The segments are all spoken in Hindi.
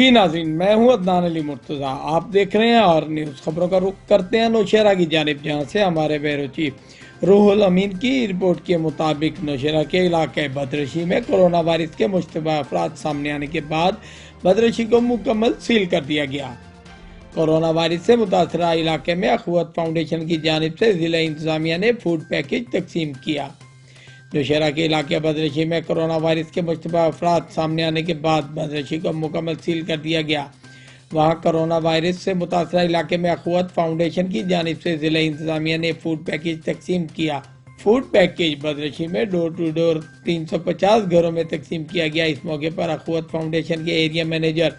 जी नाज़रीन, मैं हूं अदनान अली मुर्तज़ा। आप देख रहे हैं और न्यूज़। खबरों का रुख करते हैं नौशहरा की जानिब, जहां से हमारे ब्यूरो चीफ रूहुल अमीन की रिपोर्ट के मुताबिक नौशहरा के इलाके बदरशी में कोरोना वायरस के मुश्तबा अफराद सामने आने के बाद बदरशी को मुकम्मल सील कर दिया गया। कोरोना वायरस से मुतासरा इलाके में अखुवत फाउंडेशन की जानिब से जिला इंतजामिया ने फूड पैकेज तकसीम किया। नौशहरा के इलाके बदरशी में कोरोना वायरस के मुश्तबा अफराद सामने आने के बाद बदरशी को मुकम्मल सील कर दिया गया। वहाँ कोरोना वायरस से मुतासरा इलाके में अखुवत फाउंडेशन की जानिब से जिला इंतजामिया ने फूड पैकेज तकसीम किया। फूड पैकेज बदरशी में डोर टू डोर 350 घरों में तकसीम किया गया। इस मौके पर अखुवत फाउंडेशन के एरिया मैनेजर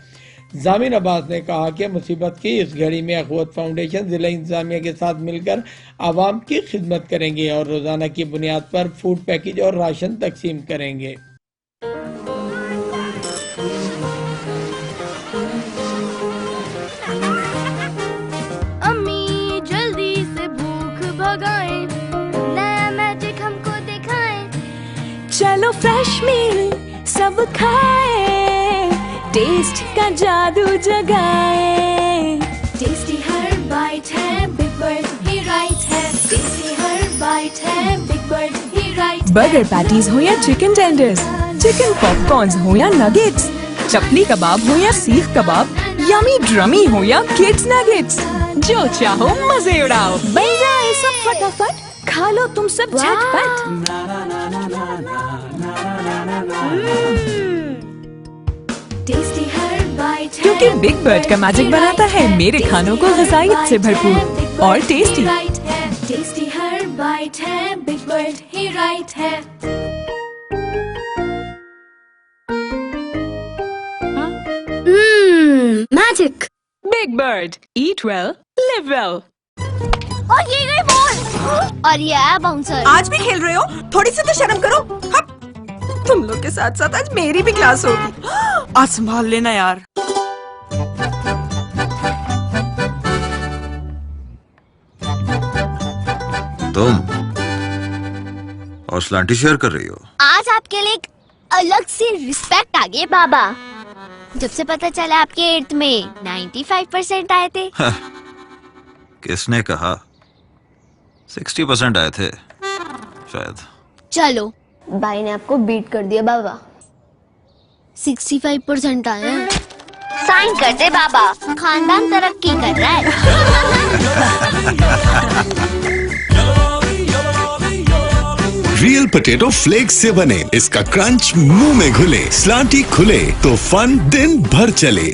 जामिन अब्बास ने कहा कि मुसीबत की इस घड़ी में अखुवत फाउंडेशन जिला इंतजामिया के साथ मिलकर आवाम की खिदमत करेंगे और रोजाना की बुनियाद पर फूड पैकेज और राशन तकसीम करेंगे। अम्मी जल्दी से भूख भगाएं, नया मैजिक हमको दिखाएं। चलो फ्रेश मील सब खाएं, टेस्ट का जादू जगाएं। टेस्टी हर बाइट है, बिग बर्ड ही राइट है। टेस्टी हर बाइट है, बिग बर्ड ही राइट है। बर्गर पैटीज हो या चिकन टेंडर्स, चिकन पॉपकॉर्न्स हो या नगेट्स, चपली कबाब हो या सीख कबाब, यमी ड्रमी हो या किड्स नगेट्स, जो चाहो मजे उड़ाओ। बन जाए सब फटाफट, खा लो तुम सब झटपट। टेस्टी हर बाइट है, क्योंकि बिग बर्ड का मैजिक बनाता है मेरे खानों को ग़िज़ाइयत से भरपूर और टेस्टी। टेस्टी हर बाइट है, बिग बर्ड ही राइट है। मैजिक। बिग बर्ड, ईट वेल लिव वेल। और ये गई बॉल, और ये है बाउंसर। आज भी खेल रहे हो? थोड़ी सी तो शर्म करो। हप। तुम लोग के साथ साथ आज मेरी भी क्लास होगी। आज संभाल लेना यार। तुम और स्लांटी शेयर कर रही हो? आज आपके लिए एक अलग सी रिस्पेक्ट आ गई बाबा। जब से पता चला आपके 8th में 95% आए थे। किसने कहा? 60% आए थे शायद। चलो भाई ने आपको बीट कर दिया बाबा, 65% आए हैं। साइन कर दे बाबा, खानदान तरक्की कर रहा है। रियल पोटैटो फ्लेक्स से बने, इसका क्रंच मुंह में घुले, स्लांटी खुले तो फन दिन भर चले।